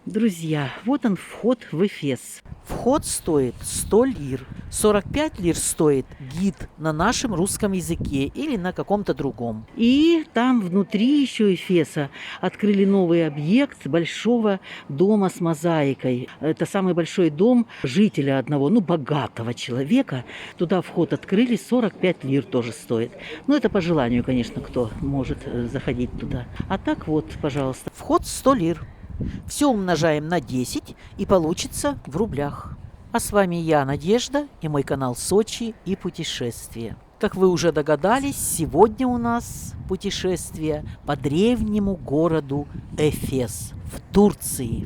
Друзья, вот он вход в Эфес. Вход стоит 100 лир. 45 лир стоит гид на нашем русском языке или на каком-то другом. И там внутри еще Эфеса открыли новый объект большого дома с мозаикой. Это самый большой дом жителя одного, богатого человека. Туда вход открыли, 45 лир тоже стоит. Это по желанию, конечно, кто может заходить туда. А так вот, пожалуйста, вход 100 лир. Все умножаем на 10 и получится в рублях. А с вами я, Надежда, и мой канал Сочи и путешествия. Как вы уже догадались, сегодня у нас путешествие по древнему городу Эфес в Турции.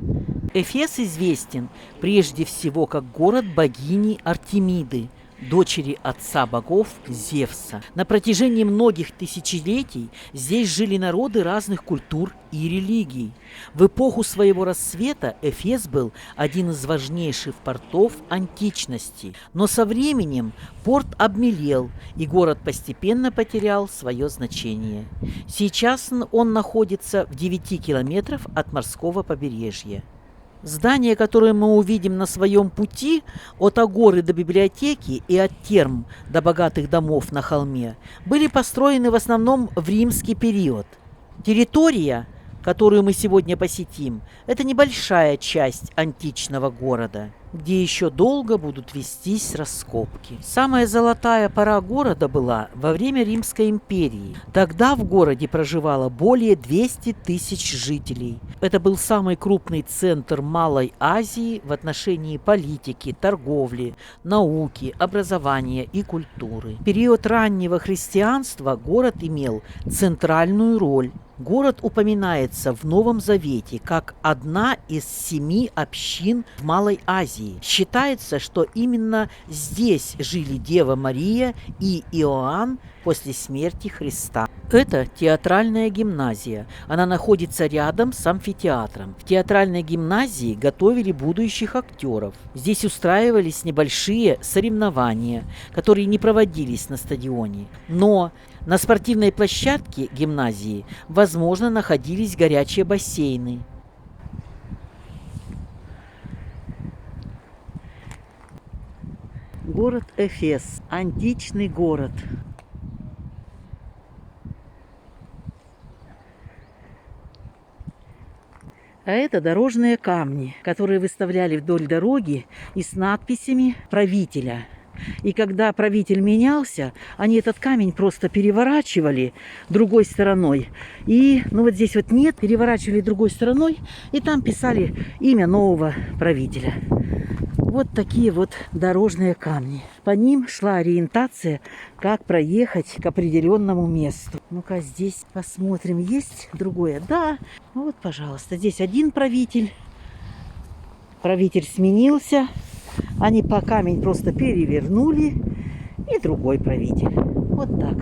Эфес известен прежде всего как город богини Артемиды, дочери отца богов Зевса. На протяжении многих тысячелетий здесь жили народы разных культур и религий. В эпоху своего расцвета Эфес был один из важнейших портов античности. Но со временем порт обмелел, и город постепенно потерял свое значение. Сейчас он находится в 9 километрах от морского побережья. Здания, которые мы увидим на своем пути, от Агоры до библиотеки и от терм до богатых домов на холме, были построены в основном в римский период. Территория, которую мы сегодня посетим, это небольшая часть античного города, где еще долго будут вестись раскопки. Самая золотая пора города была во время Римской империи. Тогда в городе проживало более 200 тысяч жителей. Это был самый крупный центр Малой Азии в отношении политики, торговли, науки, образования и культуры. В период раннего христианства город имел центральную роль. Город упоминается в Новом Завете как одна из 7 общин в Малой Азии. Считается, что именно здесь жили Дева Мария и Иоанн после смерти Христа. Это театральная гимназия. Она находится рядом с амфитеатром. В театральной гимназии готовили будущих актеров. Здесь устраивались небольшие соревнования, которые не проводились на стадионе. Но на спортивной площадке гимназии, возможно, находились горячие бассейны. Город Эфес, античный город. А это дорожные камни, которые выставляли вдоль дороги и с надписями правителя. И когда правитель менялся, они этот камень просто переворачивали другой стороной. И, вот здесь вот нет, переворачивали другой стороной, и там писали имя нового правителя. Вот такие вот дорожные камни. По ним шла ориентация, как проехать к определенному месту. Ну-ка, здесь посмотрим, есть другое? Да, вот, пожалуйста, здесь один правитель. Правитель сменился. Они по камень просто перевернули. И другой правитель. Вот так.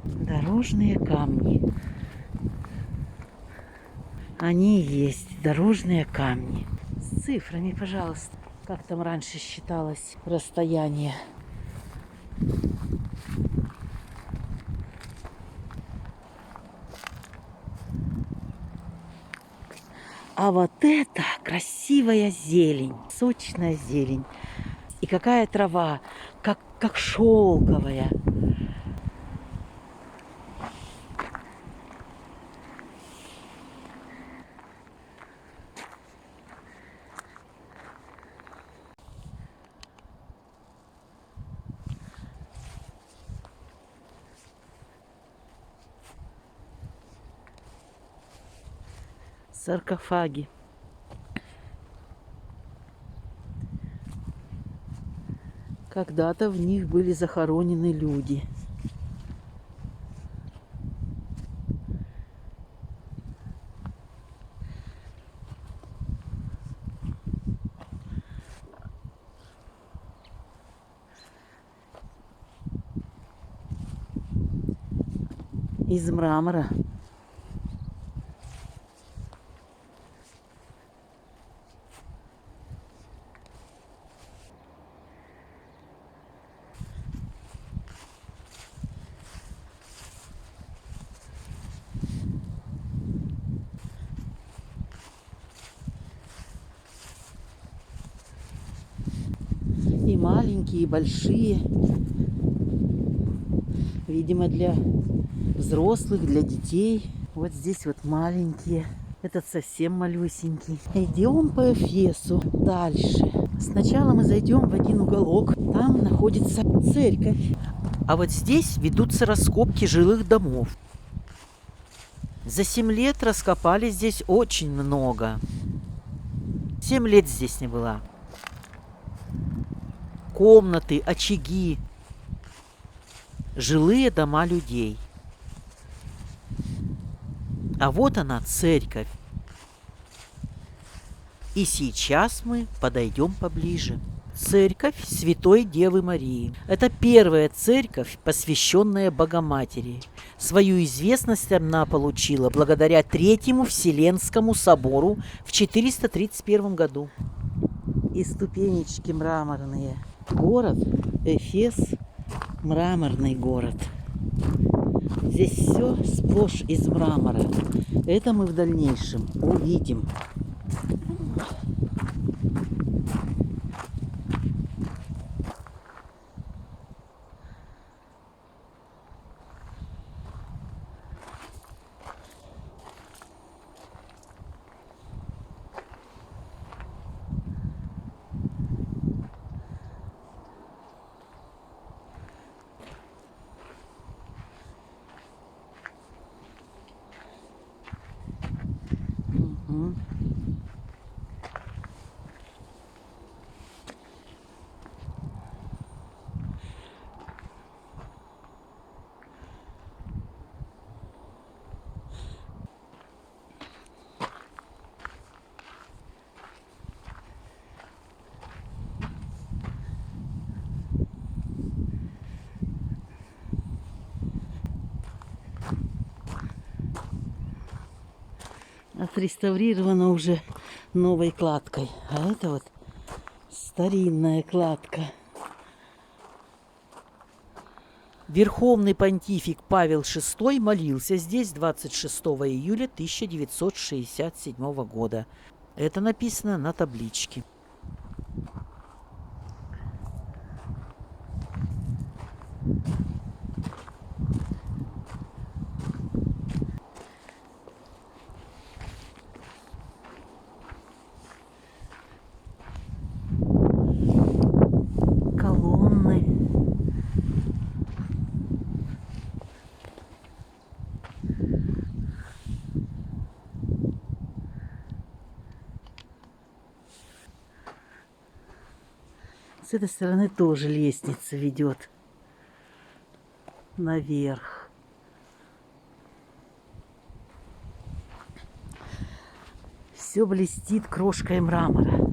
Дорожные камни. Они есть, дорожные камни. С цифрами, пожалуйста. Как там раньше считалось расстояние. А вот это красивая зелень, сочная зелень. И какая трава, как шелковая. Саркофаги. Когда-то в них были захоронены люди. Из мрамора. маленькие, большие. Видимо, для взрослых, для детей. Вот здесь вот маленькие. Этот совсем малюсенький. Идем по Эфесу дальше. Сначала мы зайдем в один уголок. Там находится церковь. А вот здесь ведутся раскопки жилых домов. За 7 лет раскопали здесь очень много. 7 лет здесь не была. Комнаты, очаги. Жилые дома людей. А вот она, церковь. И сейчас мы подойдем поближе. Церковь Святой Девы Марии. Это первая церковь, посвященная Богоматери. Свою известность она получила благодаря Третьему Вселенскому собору в 431 году. И ступенечки мраморные. Город Эфес – мраморный город. Здесь все сплошь из мрамора. Это мы в дальнейшем увидим. Отреставрировано уже новой кладкой. А это вот старинная кладка. Верховный понтифик Павел VI молился здесь 26 июля 1967 года. Это написано на табличке. Колонны. С этой стороны тоже лестница ведет наверх. Все блестит крошкой мрамора.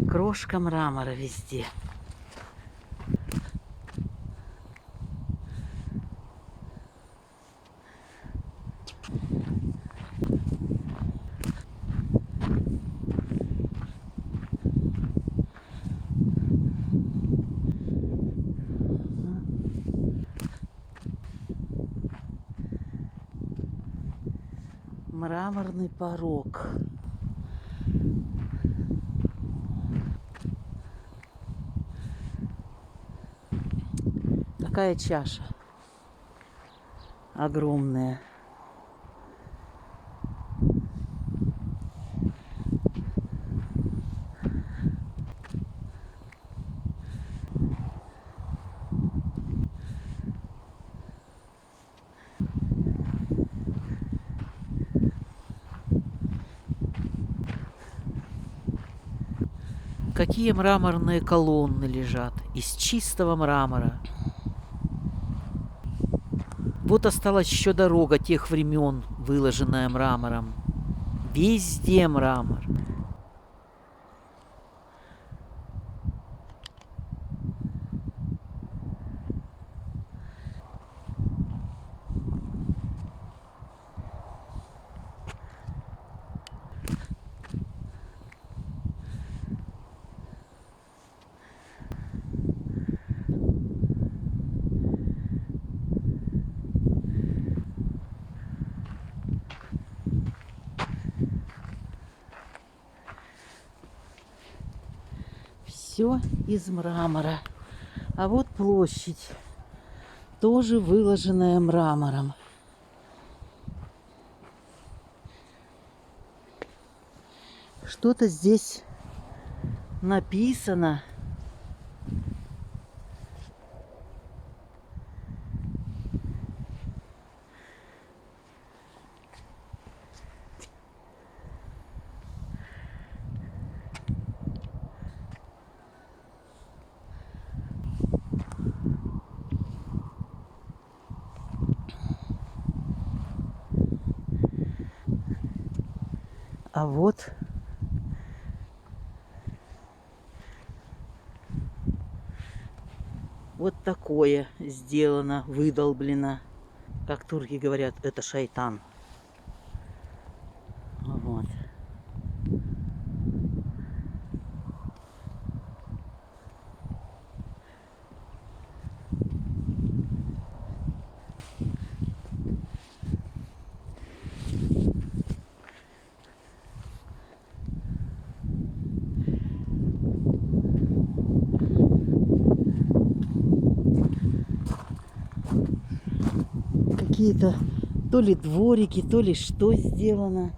Крошка мрамора везде. Мраморный порог. Какая чаша огромная. Какие мраморные колонны лежат из чистого мрамора. Вот осталась еще дорога тех времен, выложенная мрамором. Везде мрамор. все из мрамора. А вот площадь, тоже выложенная мрамором. Что-то здесь написано. А вот вот такое сделано, выдолблено. Как турки говорят, это шайтан. Вот. Какие-то то ли дворики, то ли что сделано.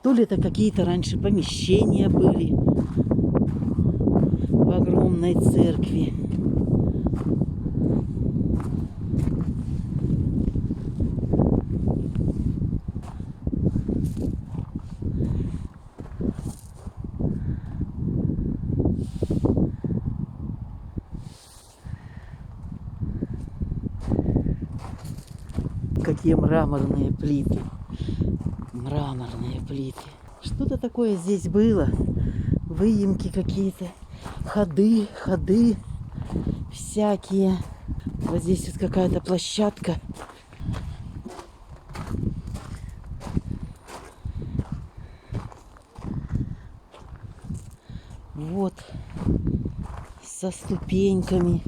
То ли это какие-то раньше помещения были в огромной церкви. Какие мраморные плиты. Мраморные плиты. Что-то такое здесь было. Выемки какие-то. Ходы всякие. Вот здесь вот какая-то площадка. Вот. Со ступеньками.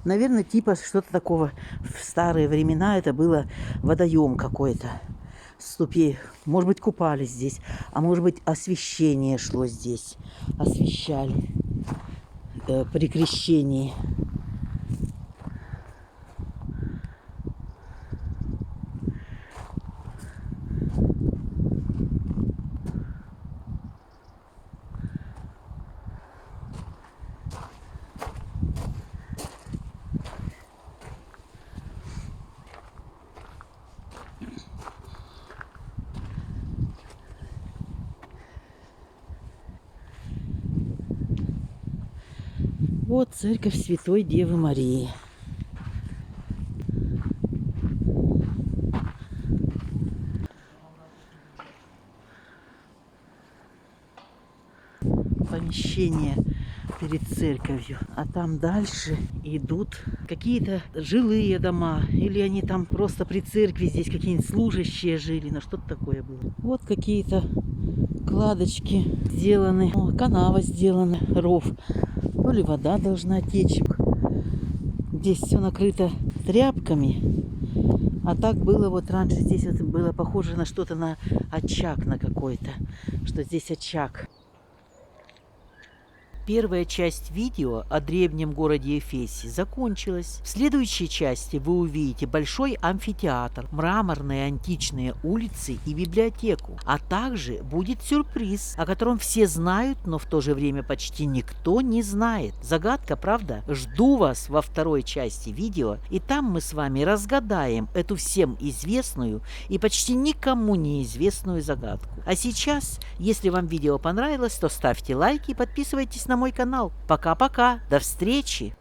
Наверное, типа что-то такого. В старые времена это было водоем какой-то. Ступей. Может быть, купались здесь. А может быть, освещение шло здесь. Освещали при крещении. Вот церковь Святой Девы Марии. Помещение перед церковью. А там дальше идут какие-то жилые дома. Или они там просто при церкви здесь какие-нибудь служащие жили. Ну что-то такое было. Вот какие-то кладочки сделаны. О, канава сделана. Ров. То ли вода должна течь. Здесь все накрыто тряпками. А так было вот раньше. Здесь вот было похоже на что-то, на очаг на какой-то. Что здесь очаг. Первая часть видео о древнем городе Эфесе закончилась. В следующей части вы увидите большой амфитеатр, мраморные античные улицы и библиотеку. А также будет сюрприз, о котором все знают, но в то же время почти никто не знает. Загадка, правда? Жду вас во второй части видео, и там мы с вами разгадаем эту всем известную и почти никому неизвестную загадку. А сейчас, если вам видео понравилось, то ставьте лайки и подписывайтесь на мой канал. Пока-пока, до встречи!